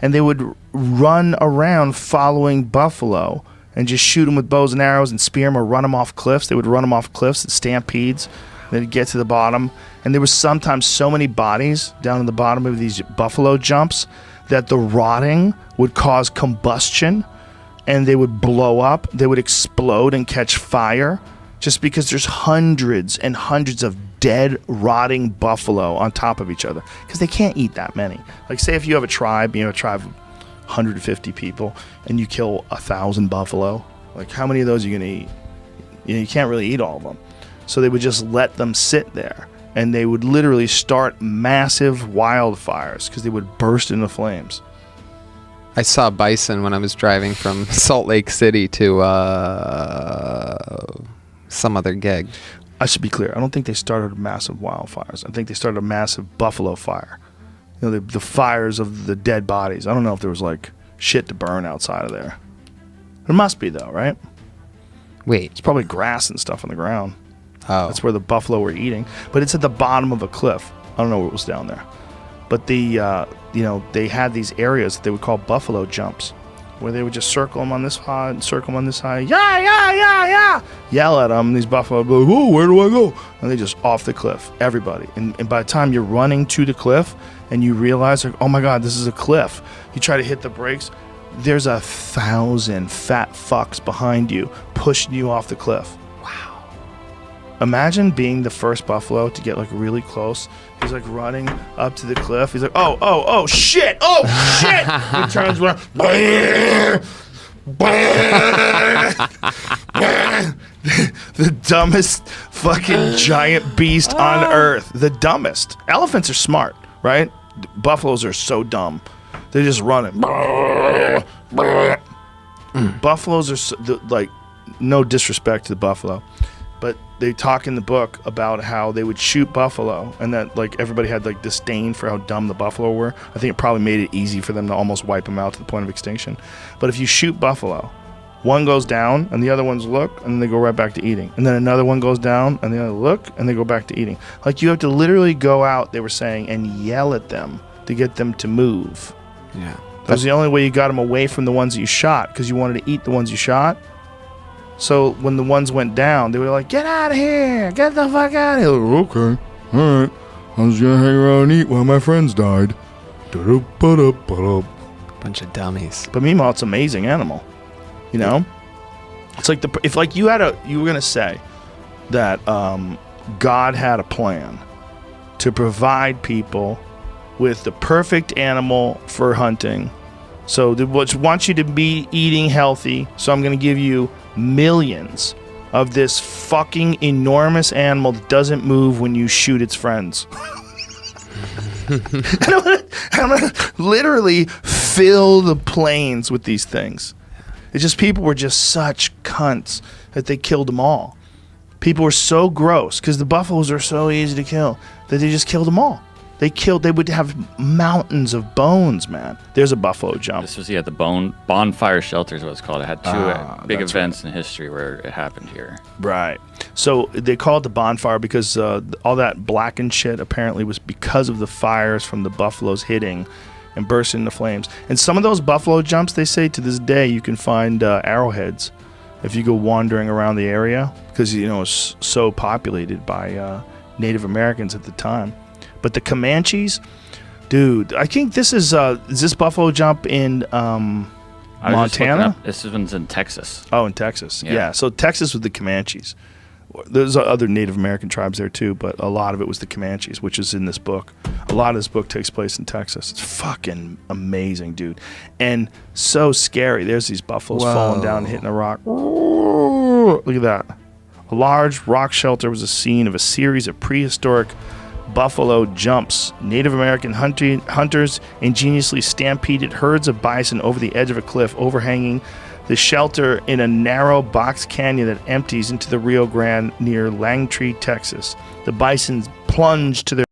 and they would run around following buffalo and just shoot them with bows and arrows and spear them or run them off cliffs. They would run them off cliffs at stampedes. They'd get to the bottom, and there was sometimes so many bodies down in the bottom of these buffalo jumps that the rotting would cause combustion, and they would blow up. They would explode and catch fire just because there's hundreds and hundreds of dead, rotting buffalo on top of each other because they can't eat that many. Like, say if you have a tribe of 150 people, and you kill 1,000 buffalo, like, how many of those are you going to eat? You can't really eat all of them. So they would just let them sit there, and they would literally start massive wildfires because they would burst into flames. I saw bison when I was driving from Salt Lake City to some other gig. I should be clear. I don't think they started massive wildfires. I think they started a massive buffalo fire. You know, the fires of the dead bodies. I don't know if there was, like, shit to burn outside of there. There must be, though, right? Wait. It's probably grass and stuff on the ground. Oh. That's where the buffalo were eating. But it's at the bottom of a cliff. I don't know what was down there. But they had these areas that they would call buffalo jumps, where they would just circle them on this side and circle them on this side. Yeah, yeah, yeah, yeah. Yell at them. These buffalo would be like, oh, where do I go? And they just off the cliff, everybody. And by the time you're running to the cliff and you realize, like, oh my God, this is a cliff. You try to hit the brakes. There's 1,000 fat fucks behind you pushing you off the cliff. Wow. Imagine being the first buffalo to get, like, really close. He's, like, running up to the cliff. He's like, oh, shit. Oh, shit. He turns around. The dumbest fucking giant beast on earth. The dumbest. Elephants are smart, right? Buffaloes are so dumb. They're just running. Buffaloes are like, no disrespect to the buffalo, but they talk in the book about how they would shoot buffalo, and that, like, everybody had, like, disdain for how dumb the buffalo were. I think it probably made it easy for them to almost wipe them out to the point of extinction. But if you shoot buffalo, one goes down and the other ones look, and they go right back to eating. And then another one goes down and the other look, and they go back to eating. Like, you have to literally go out, they were saying, and yell at them to get them to move. Yeah. That was the only way you got them away from the ones that you shot, because you wanted to eat the ones you shot. So when the ones went down, they were like, get out of here. Get the fuck out of here. Okay. All right. I was going to hang around and eat while my friends died. Bunch of dummies. But meanwhile, it's an amazing animal. You know? It's like if like you were going to say that God had a plan to provide people with the perfect animal for hunting. So they want you to be eating healthy. So I'm going to give you millions of this fucking enormous animal that doesn't move when you shoot its friends. I'm gonna literally fill the plains with these things. It's just people were just such cunts that they killed them all. People were so gross because the buffaloes are so easy to kill that they just killed them all. They would have mountains of bones, man. There's a buffalo jump. This was, the bonfire shelter is what it's called. It had two big events in history where it happened here. Right. So they call it the bonfire because all that blackened shit apparently was because of the fires from the buffaloes hitting and bursting into flames. And some of those buffalo jumps, they say to this day, you can find arrowheads if you go wandering around the area because, it's so populated by Native Americans at the time. But the Comanches, dude, I think this is this buffalo jump in Montana? This one's in Texas. Oh, in Texas. Yeah. So Texas was the Comanches. There's other Native American tribes there too, but a lot of it was the Comanches, which is in this book. A lot of this book takes place in Texas. It's fucking amazing, dude. And so scary. There's these buffaloes falling down and hitting a rock. Look at that. A large rock shelter was a scene of a series of prehistoric buffalo jumps. Native American hunters ingeniously stampeded herds of bison over the edge of a cliff overhanging the shelter in a narrow box canyon that empties into the Rio Grande near Langtree, Texas. The bison plunged to their